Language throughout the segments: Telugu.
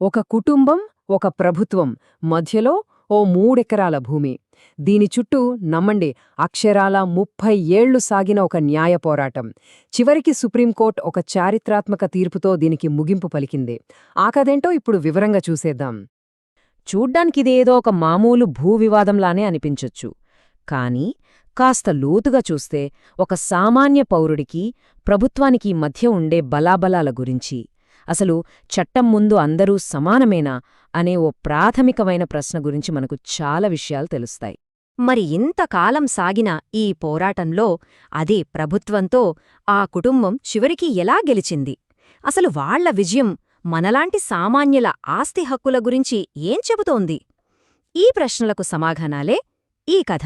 ఒక కుటుంబం, ఒక ప్రభుత్వం మధ్యలో ఓ 3 ఎకరాల భూమి. దీని చుట్టూ నమ్మండి అక్షరాల 30 ఏళ్లు సాగిన ఒక న్యాయ పోరాటం. చివరికి సుప్రీంకోర్టు ఒక చారిత్రాత్మక తీర్పుతో దీనికి ముగింపు పలికింది. ఆ కథేంటో ఇప్పుడు వివరంగా చూసేద్దాం. చూడ్డానికిదేదో ఒక మామూలు భూవివాదంలానే అనిపించొచ్చు. కానీ కాస్త లోతుగా చూస్తే ఒక సామాన్య పౌరుడికి, ప్రభుత్వానికి మధ్య ఉండే బలాబలాల గురించి, అసలు చట్టం ముందు అందరూ సమానమేనా అనే ఓ ప్రాథమికమైన ప్రశ్న గురించి మనకు చాలా విషయాలు తెలుస్తాయి. మరి ఇంతకాలం సాగిన ఈ పోరాటంలో అదే ప్రభుత్వంతో ఆ కుటుంబం చివరికి ఎలా గెలిచింది? అసలు వాళ్ల విజయం మనలాంటి సామాన్యుల ఆస్తి హక్కుల గురించి ఏం చెబుతోంది? ఈ ప్రశ్నలకు సమాధానాలే ఈ కథ.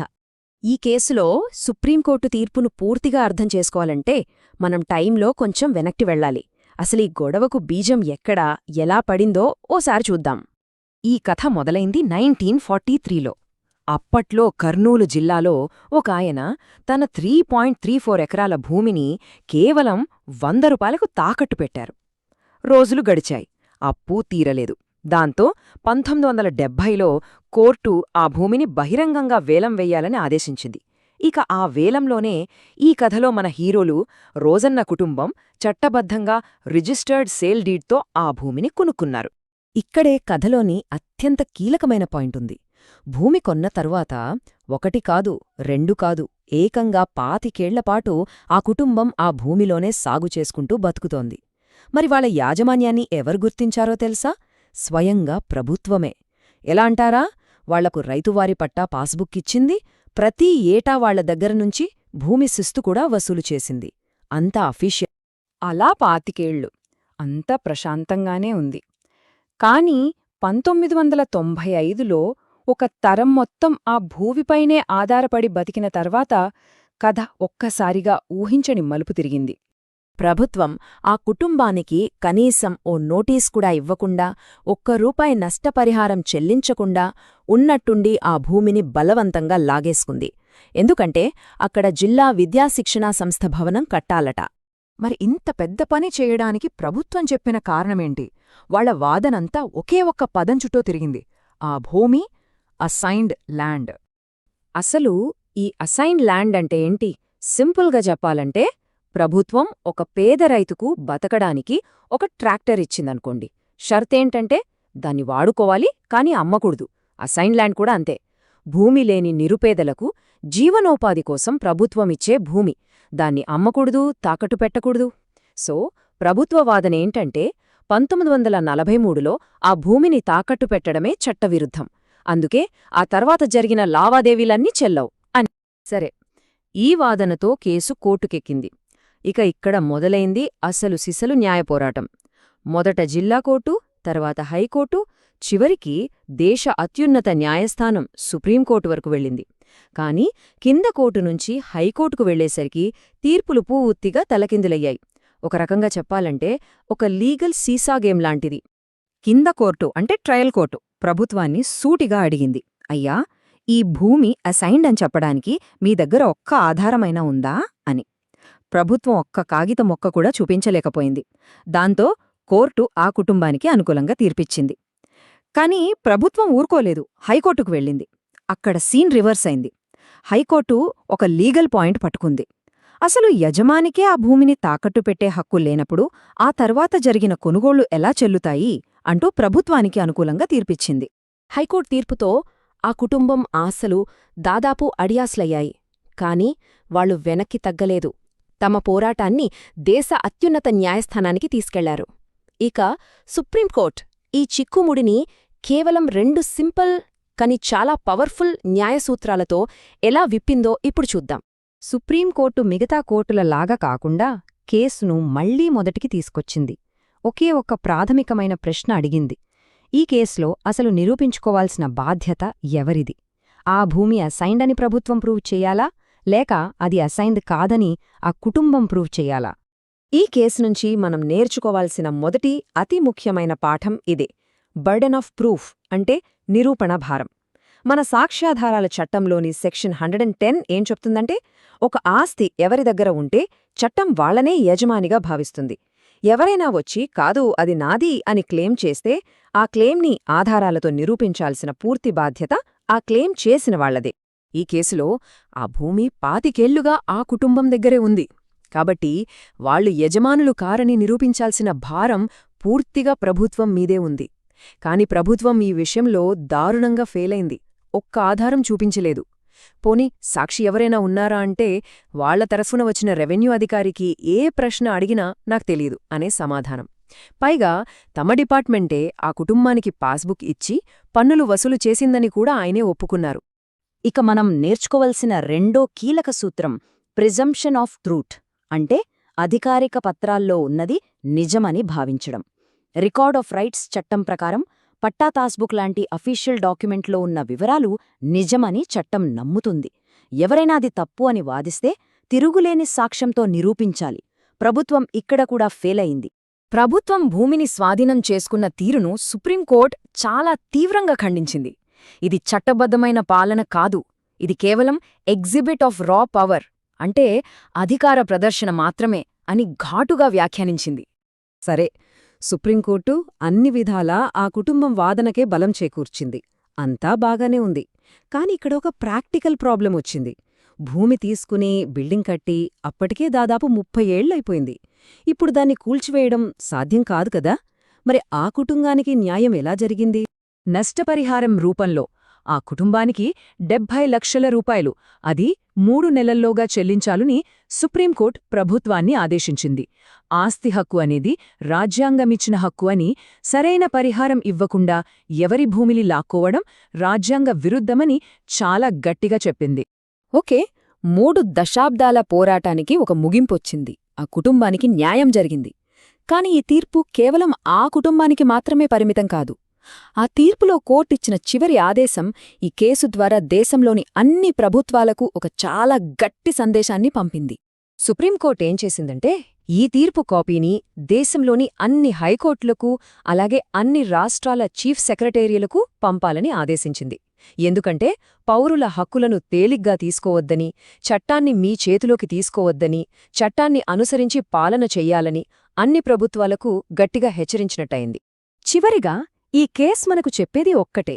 ఈ కేసులో సుప్రీంకోర్టు తీర్పును పూర్తిగా అర్థం చేసుకోవాలంటే మనం టైంలో కొంచెం వెనక్కి వెళ్ళాలి. అసలీ గొడవకు బీజం ఎక్కడా, ఎలా పడిందో ఓసారి చూద్దాం. ఈ కథ మొదలైంది 1943లో. అప్పట్లో కర్నూలు జిల్లాలో ఒకాయన తన 3.34 ఎకరాల భూమిని కేవలం 100 రూపాయలకు తాకట్టు పెట్టారు. రోజులు గడిచాయి. అప్పూ తీరలేదు. దాంతో 1970లో కోర్టు ఆ భూమిని బహిరంగంగా వేలం వెయ్యాలని ఆదేశించింది. ఇక ఆ వేలంలోనే ఈ కథలో మన హీరోలు రోజన్న కుటుంబం చట్టబద్ధంగా రిజిస్టర్డ్ సేల్ డీడ్తో ఆ భూమిని కొనుక్కున్నారు. ఇక్కడే కథలోని అత్యంత కీలకమైన పాయింటుంది. భూమి కొన్న తరువాత 1 కాదు, 2 కాదు, ఏకంగా 25 ఏళ్లపాటు ఆ కుటుంబం ఆ భూమిలోనే సాగు చేసుకుంటూ బతుకుతోంది. మరి వాళ్ళ యాజమాన్యాన్ని ఎవరు గుర్తించారో తెలుసా? స్వయంగా ప్రభుత్వమే. ఎలా అంటారా? వాళ్లకు రైతువారి పట్టా పాస్బుక్ ఇచ్చింది, ప్రతి ఏటా వాళ్ల దగ్గరనుంచి భూమి శిస్తు కూడా వసూలు చేసింది. అంతా అఫీషియల్. అలా 25 ఏళ్లు అంతా ప్రశాంతంగానే ఉంది. కాని 1995లో ఒక తరం మొత్తం ఆ భూమిపైనే ఆధారపడి బతికిన తర్వాత కథ ఒక్కసారిగా ఊహించని మలుపు తిరిగింది. ప్రభుత్వం ఆ కుటుంబానికి కనీసం ఓ నోటీస్ కూడా ఇవ్వకుండా, ₹1 నష్టపరిహారం చెల్లించకుండా ఉన్నట్టుండి ఆ భూమిని బలవంతంగా లాగేసుకుంది. ఎందుకంటే అక్కడ జిల్లా విద్యాశిక్షణా సంస్థ భవనం కట్టాలట. మరి ఇంత పెద్ద పని చేయడానికి ప్రభుత్వం చెప్పిన కారణమేంటి? వాళ్ల వాదనంతా ఒకే ఒక్క పదం చుట్టూ తిరిగింది: ఆ భూమి అసైన్డ్ ల్యాండ్. అసలు ఈ అసైన్డ్ ల్యాండ్ అంటే ఏంటి? సింపుల్గా చెప్పాలంటే, ప్రభుత్వం ఒక పేద రైతుకు బతకడానికి ఒక ట్రాక్టర్ ఇచ్చిందనుకోండి. షరతేంటంటే దాన్ని వాడుకోవాలి, కాని అమ్మకూడదు. అసైన్డ్ ల్యాండ్ కూడా అంతే. భూమి లేని నిరుపేదలకు జీవనోపాధి కోసం ప్రభుత్వమిచ్చే భూమి. దాన్ని అమ్మకూడదు, తాకట్టు పెట్టకూడదు. సో ప్రభుత్వ వాదనేంటంటే 1943లో ఆ భూమిని తాకట్టు పెట్టడమే చట్టవిరుద్ధం. అందుకే ఆ తర్వాత జరిగిన లావాదేవీలన్నీ చెల్లవు అని. సరే, ఈ వాదనతో కేసు కోర్టుకెక్కింది. ఇక ఇక్కడ మొదలైంది అసలు సిసలు న్యాయపోరాటం. మొదట జిల్లా కోర్టు, తర్వాత హైకోర్టు, చివరికి దేశ అత్యున్నత న్యాయస్థానం సుప్రీంకోర్టు వరకు వెళ్ళింది. కాని కింద కోర్టు నుంచి హైకోర్టుకు వెళ్లేసరికి తీర్పులు పూర్తిగా తలకిందులయ్యాయి. ఒక రకంగా చెప్పాలంటే ఒక లీగల్ సీసా గేమ్ లాంటిది. కింద కోర్టు అంటే ట్రయల్ కోర్టు ప్రభుత్వాన్ని సూటిగా అడిగింది: అయ్యా, ఈ భూమి అసైన్డ్ అని చెప్పడానికి మీ దగ్గర ఒక్క ఆధారమైనా ఉందా అని. ప్రభుత్వం ఒక్క కాగితం మొక్క కూడా చూపించలేకపోయింది. దాంతో కోర్టు ఆ కుటుంబానికి అనుకూలంగా తీర్పిచ్చింది. కాని ప్రభుత్వం ఊరుకోలేదు, హైకోర్టుకు వెళ్ళింది. అక్కడ సీన్ రివర్స్ అయింది. హైకోర్టు ఒక లీగల్ పాయింట్ పట్టుకుంది. అసలు యజమానికే ఆ భూమిని తాకట్టు పెట్టే హక్కు లేనప్పుడు ఆ తర్వాత జరిగిన కొనుగోళ్లు ఎలా చెల్లుతాయి అంటూ ప్రభుత్వానికి అనుకూలంగా తీర్పిచ్చింది. హైకోర్టు తీర్పుతో ఆ కుటుంబం ఆశలు దాదాపు అడియాస్లయ్యాయి. కాని వాళ్లు వెనక్కి తగ్గలేదు. తమ పోరాటాన్ని దేశ అత్యున్నత న్యాయస్థానానికి తీసుకెళ్లారు. ఇక సుప్రీంకోర్టు ఈ చిక్కుముడిని కేవలం 2 సింపుల్ కాని చాలా పవర్ఫుల్ న్యాయసూత్రాలతో ఎలా విప్పిందో ఇప్పుడు చూద్దాం. సుప్రీంకోర్టు మిగతా కోర్టుల లాగా కాకుండా కేసును మళ్లీ మొదటికి తీసుకొచ్చింది. ఒకే ఒక్క ప్రాథమికమైన ప్రశ్న అడిగింది: ఈ కేసులో అసలు నిరూపించుకోవాల్సిన బాధ్యత ఎవరిది? ఆ భూమి అసైన్డ్ అని ప్రభుత్వం ప్రూవ్ చెయ్యాలా, లేక అది అసైన్డ్ కాదని ఆ కుటుంబం ప్రూవ్ చెయ్యాలా? ఈ కేసు నుంచి మనం నేర్చుకోవాల్సిన మొదటి అతి ముఖ్యమైన పాఠం ఇదే: బర్డెన్ ఆఫ్ ప్రూఫ్ అంటే నిరూపణ భారం. మన సాక్ష్యాధారాల చట్టంలోని సెక్షన్ 110 ఏం చెప్తుందంటే, ఒక ఆస్తి ఎవరి దగ్గర ఉంటే చట్టం వాళ్లనే యజమానిగా భావిస్తుంది. ఎవరైనా వచ్చి కాదు అది నాది అని క్లెయిమ్ చేస్తే ఆ క్లెయిమ్ని ఆధారాలతో నిరూపించాల్సిన పూర్తి బాధ్యత ఆ క్లెయిమ్ చేసిన వాళ్లదే. ఈ కేసులో ఆ భూమి 25 ఆ కుటుంబం దగ్గరే ఉంది. కాబట్టి వాళ్లు యజమానులు కారని నిరూపించాల్సిన భారం పూర్తిగా ప్రభుత్వం మీదే ఉంది. కాని ప్రభుత్వం ఈ విషయంలో దారుణంగా ఫెయిలైంది. ఒక్క ఆధారం చూపించలేదు. పోనీ సాక్షి ఎవరైనా ఉన్నారా అంటే వాళ్ల తరఫున వచ్చిన రెవెన్యూ అధికారికి ఏ ప్రశ్న అడిగినా నాకు తెలీదు అనే సమాధానం. పైగా తమ డిపార్ట్మెంటే ఆ కుటుంబానికి పాస్బుక్ ఇచ్చి పన్నులు వసూలు చేసిందని కూడా ఆయనే ఒప్పుకున్నారు. ఇక మనం నేర్చుకోవలసిన రెండో కీలక సూత్రం ప్రిజంప్షన్ ఆఫ్ ట్రూత్, అంటే అధికారిక పత్రాల్లో ఉన్నది నిజమని భావించడం. రికార్డ్ ఆఫ్ రైట్స్ చట్టం ప్రకారం పట్టా పాస్బుక్ లాంటి అఫీషియల్ డాక్యుమెంట్లో ఉన్న వివరాలు నిజమని చట్టం నమ్ముతుంది. ఎవరైనా అది తప్పు అని వాదిస్తే తిరుగులేని సాక్ష్యంతో నిరూపించాలి. ప్రభుత్వం ఇక్కడ కూడా ఫెయిలయింది. ప్రభుత్వం భూమిని స్వాధీనం చేసుకున్న తీరును సుప్రీంకోర్టు చాలా తీవ్రంగా ఖండించింది. ఇది చట్టబద్ధమైన పాలన కాదు, ఇది కేవలం ఎగ్జిబిట్ ఆఫ్ రా పవర్, అంటే అధికార ప్రదర్శన మాత్రమే అని ఘాటుగా వ్యాఖ్యానించింది. సరే, సుప్రీంకోర్టు అన్ని విధాలా ఆ కుటుంబం వాదనకే బలం చేకూర్చింది. అంతా బాగానే ఉంది. కాని ఇక్కడ ఒక ప్రాక్టికల్ ప్రాబ్లం వచ్చింది. భూమి తీసుకుని బిల్డింగ్ కట్టి అప్పటికే దాదాపు 30 ఏళ్లైపోయింది. ఇప్పుడు దాన్ని కూల్చివేయడం సాధ్యం కాదు కదా. మరి ఆ కుటుంబానికి న్యాయం ఎలా జరిగింది? నష్టపరిహారం రూపంలో ఆ కుటుంబానికి 70 లక్షల రూపాయలు, అది 3 నెలల్లోగా చెల్లించాలని సుప్రీంకోర్టు ప్రభుత్వాన్ని ఆదేశించింది. ఆస్తి హక్కు అనేది రాజ్యాంగమిచ్చిన హక్కు అని, సరైన పరిహారం ఇవ్వకుండా ఎవరి భూమిని లాక్కోవడం రాజ్యాంగ విరుద్ధమని చాలా గట్టిగా చెప్పింది. ఓకే, 3 దశాబ్దాల పోరాటానికి ఒక ముగింపొచ్చింది. ఆ కుటుంబానికి న్యాయం జరిగింది. కాని ఈ తీర్పు కేవలం ఆ కుటుంబానికి మాత్రమే పరిమితం కాదు. ఆ తీర్పులో కోర్టిచ్చిన చివరి ఆదేశం ఈ కేసు ద్వారా దేశంలోని అన్ని ప్రభుత్వాలకు ఒక చాలా గట్టి సందేశాన్ని పంపింది. సుప్రీంకోర్టు ఏం చేసిందంటే, ఈ తీర్పు కాపీని దేశంలోని అన్ని హైకోర్టులకు, అలాగే అన్ని రాష్ట్రాల చీఫ్ సెక్రటేరియలకు పంపాలని ఆదేశించింది. ఎందుకంటే పౌరుల హక్కులను తేలిగ్గా తీసుకోవద్దని, చట్టాన్ని మీ చేతిలోకి తీసుకోవద్దని, చట్టాన్ని అనుసరించి పాలన చెయ్యాలని అన్ని ప్రభుత్వాలకు గట్టిగా హెచ్చరించినట్టయింది. చివరిగా ఈ కేస్ మనకు చెప్పేది ఒక్కటే: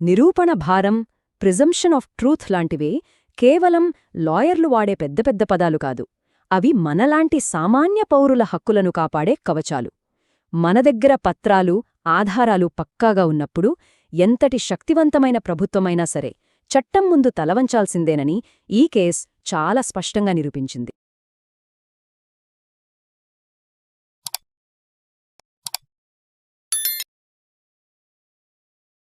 నిరూపణ భారం, ప్రిజంప్షన్ ఆఫ్ ట్రూత్ లాంటివే కేవలం లాయర్లు వాడే పెద్ద పెద్ద పదాలు కాదు. అవి మనలాంటి సామాన్య పౌరుల హక్కులను కాపాడే కవచాలు. మన దగ్గర పత్రాలు, ఆధారాలు పక్కాగా ఉన్నప్పుడు ఎంతటి శక్తివంతమైన ప్రభుత్వమైనా సరే చట్టం ముందు తలవంచాల్సిందేనని ఈ కేస్ చాలా స్పష్టంగా నిరూపించింది.